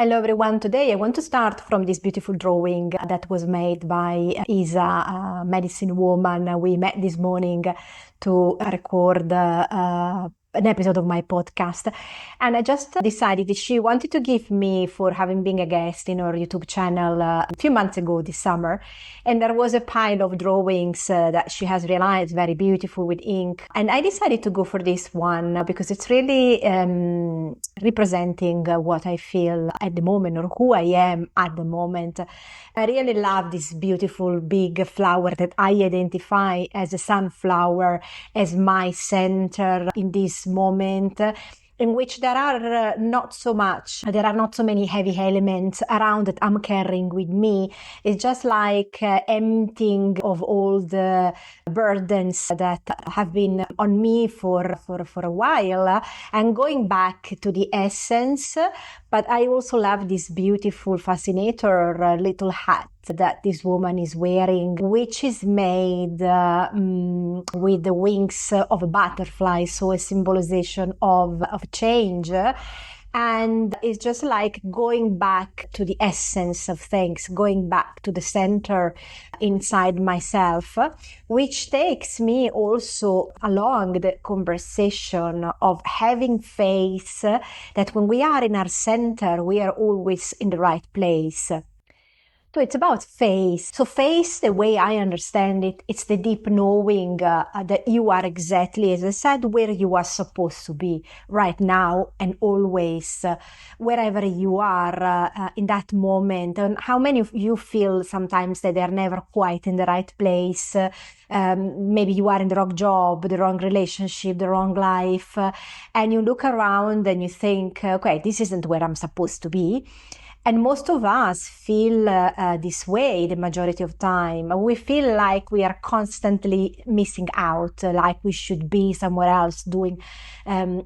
Hello everyone, today I want to start from this beautiful drawing that was made by Isa, a medicine woman. We met this morning to record an episode of my podcast, and I just decided that she wanted to give me for having been a guest in her YouTube channel a few months ago this summer, and there was a pile of drawings that she has realized very beautiful with ink, and I decided to go for this one because it's really representing what I feel at the moment or who I am at the moment. I really love this beautiful big flower that I identify as a sunflower, as my center in this moment, in which there are not so many heavy elements around that I'm carrying with me. It's just like emptying of all the burdens that have been on me for a while and going back to the essence. But I also love this beautiful fascinator little hat that this woman is wearing, which is made with the wings of a butterfly, so a symbolization of change. And it's just like going back to the essence of things, going back to the center inside myself, which takes me also along the conversation of having faith that when we are in our center, we are always in the right place. So it's about faith. So faith, the way I understand it, it's the deep knowing that you are exactly, as I said, where you are supposed to be right now and always, wherever you are in that moment. And how many of you feel sometimes that they're never quite in the right place? Maybe you are in the wrong job, the wrong relationship, the wrong life, and you look around and you think, okay, this isn't where I'm supposed to be. And most of us feel this way the majority of time. We feel like we are constantly missing out, like we should be somewhere else, doing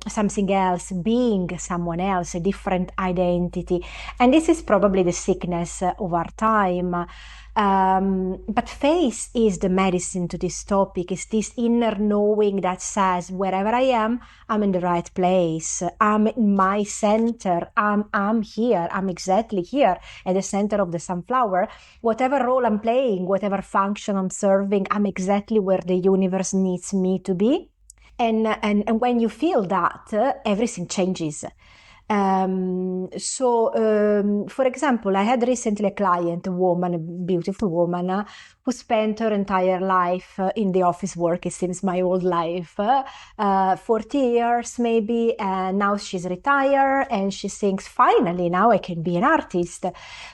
something else, being someone else, a different identity. And this is probably the sickness of our time. But faith is the medicine to this topic. It's this inner knowing that says, wherever I am, I'm in the right place. I'm in my center. I'm here. I'm exactly here at the center of the sunflower. Whatever role I'm playing, whatever function I'm serving, I'm exactly where the universe needs me to be. And when you feel that, everything changes. For example, I had recently a client, a woman, a beautiful woman, who spent her entire life in the office work. It seems my old life, 40 years maybe, and now she's retired and she thinks, finally, now I can be an artist.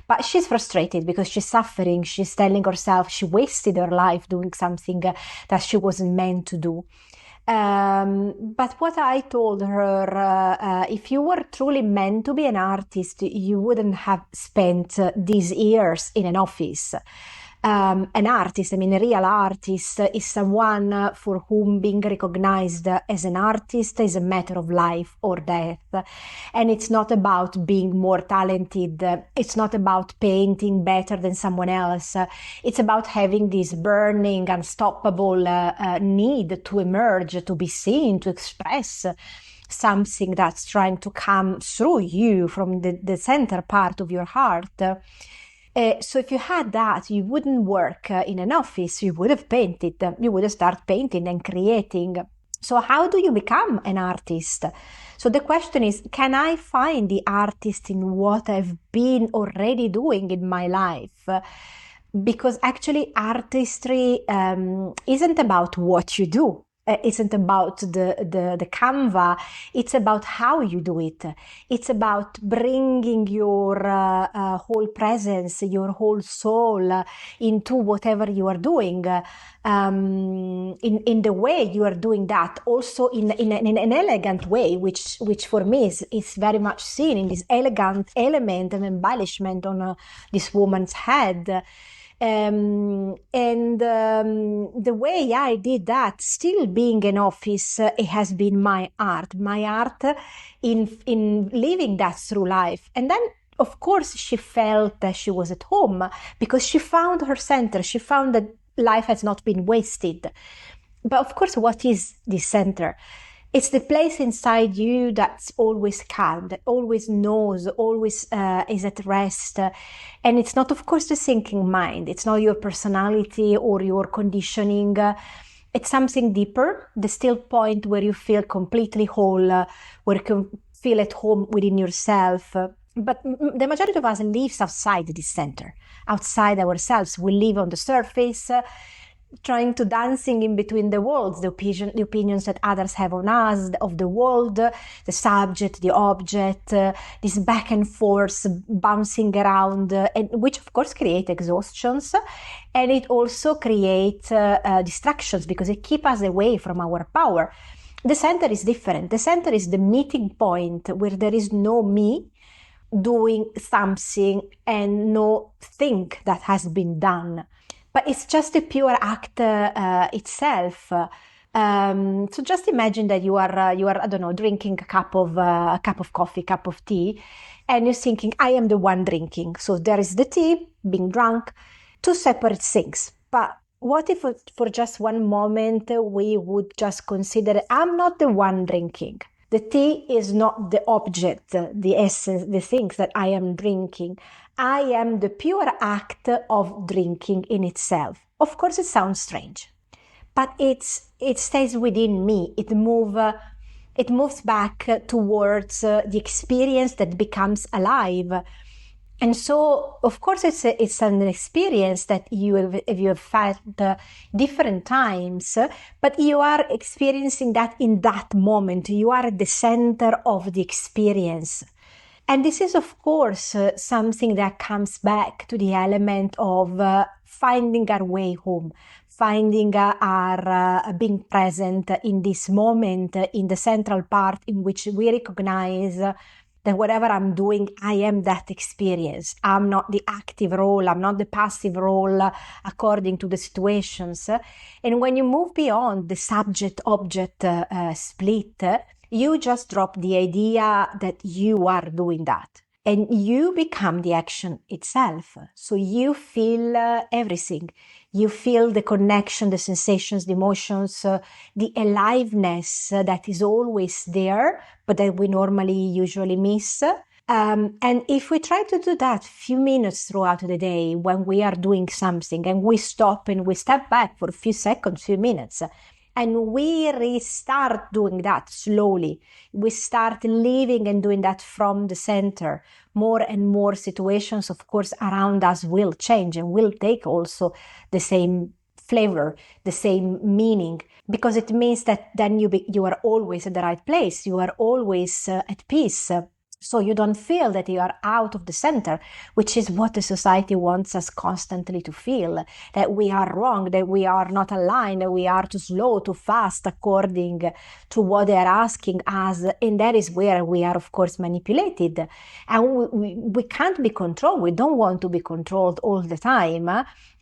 But she's frustrated because she's suffering. She's telling herself she wasted her life doing something that she wasn't meant to do. But what I told her, if you were truly meant to be an artist, you wouldn't have spent these years in an office. An artist, a real artist, is someone for whom being recognized as an artist is a matter of life or death. And it's not about being more talented. It's not about painting better than someone else. It's about having this burning, unstoppable need to emerge, to be seen, to express something that's trying to come through you from the center part of your heart. So if you had that, you wouldn't work in an office, you would have painted, you would have started painting and creating. So how do you become an artist? So the question is, can I find the artist in what I've been already doing in my life? Because actually artistry isn't about what you do. Isn't about the canva. It's about how you do it. It's about bringing your whole presence, your whole soul into whatever you are doing. In the way you are doing that, also in an elegant way, which for me is very much seen in this elegant element and embellishment on this woman's head. The way I did that, still being in office, it has been my art in living that through life. And then, of course, she felt that she was at home because she found her center. She found that life has not been wasted. But of course, what is this center? It's the place inside you that's always calm, that always knows, always is at rest. And it's not, of course, the thinking mind. It's not your personality or your conditioning. It's something deeper, the still point where you feel completely whole, where you can feel at home within yourself. But the majority of us lives outside this center, outside ourselves. We live on the surface, trying to dancing in between the worlds, the opinions that others have on us, of the world, the subject, the object, this back and forth bouncing around, and which of course create exhaustions, and it also creates distractions because it keeps us away from our power. The center is different. The center is the meeting point where there is no me doing something and no thing that has been done. But it's just a pure act itself. So just imagine that you are I don't know, drinking a cup of coffee, cup of tea, and you're thinking, I am the one drinking. So there is the tea, being drunk, two separate things. But what if for just one moment we would just consider, I'm not the one drinking. The tea is not the object, the essence, the things that I am drinking. I am the pure act of drinking in itself. Of course, it sounds strange, but it stays within me. It moves back towards the experience that becomes alive. And so, of course, it's an experience that you have felt different times, but you are experiencing that in that moment. You are at the center of the experience. And this is, of course, something that comes back to the element of finding our way home, finding our being present in this moment, in the central part in which we recognize that whatever I'm doing, I am that experience. I'm not the active role. I'm not the passive role according to the situations. And when you move beyond the subject-object split, you just drop the idea that you are doing that. And you become the action itself. So you feel everything. You feel the connection, the sensations, the emotions, the aliveness that is always there, but that we normally usually miss. And if we try to do that few minutes throughout the day when we are doing something and we stop and we step back for a few seconds, few minutes, and we restart doing that slowly. We start living and doing that from the center. More and more situations, of course, around us will change and will take also the same flavor, the same meaning, because it means that then you are always at the right place. You are always at peace. So you don't feel that you are out of the center, which is what the society wants us constantly to feel, that we are wrong, that we are not aligned, that we are too slow, too fast according to what they are asking us. And that is where we are, of course, manipulated. And we can't be controlled. We don't want to be controlled all the time.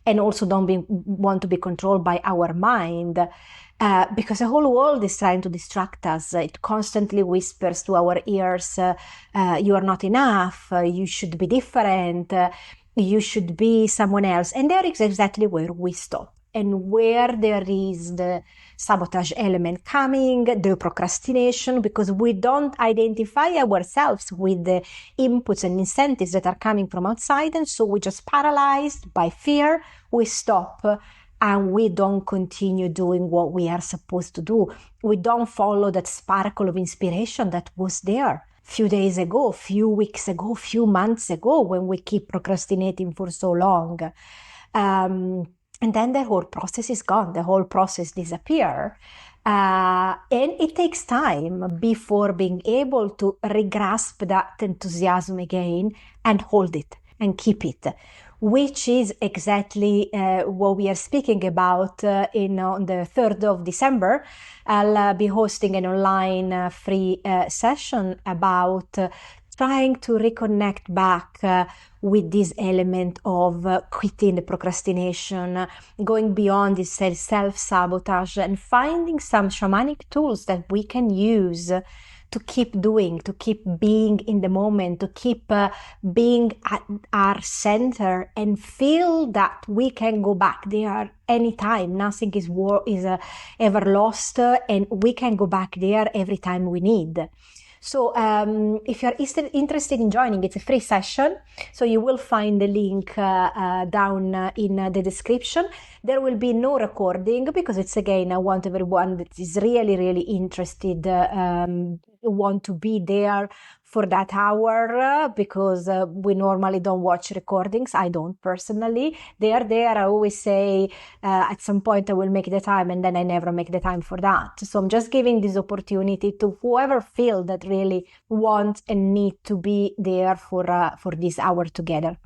And also want to be controlled by our mind. Because the whole world is trying to distract us. It constantly whispers to our ears, you are not enough, you should be different, you should be someone else. And there is exactly where we stop. And where there is the sabotage element coming, the procrastination, because we don't identify ourselves with the inputs and incentives that are coming from outside. And so we just paralyzed by fear, we stop. And we don't continue doing what we are supposed to do. We don't follow that sparkle of inspiration that was there few days ago, few weeks ago, few months ago, when we keep procrastinating for so long. And then the whole process is gone. The whole process disappears. And it takes time before being able to regrasp that enthusiasm again and hold it and keep it, which is exactly what we are speaking about on the 3rd of December. I'll be hosting an online free session about trying to reconnect back with this element of quitting the procrastination, going beyond this self-sabotage and finding some shamanic tools that we can use to keep doing, to keep being in the moment, to keep being at our center, and feel that we can go back there anytime. Nothing is ever lost, and we can go back there every time we need. So if you're interested in joining, it's a free session. So you will find the link down in the description. There will be no recording because it's, again, I want everyone that is really, really interested, want to be there for that hour, because we normally don't watch recordings. I don't personally. They are there. I always say at some point I will make the time, and then I never make the time for that. So I'm just giving this opportunity to whoever feel that really want and need to be there for this hour together.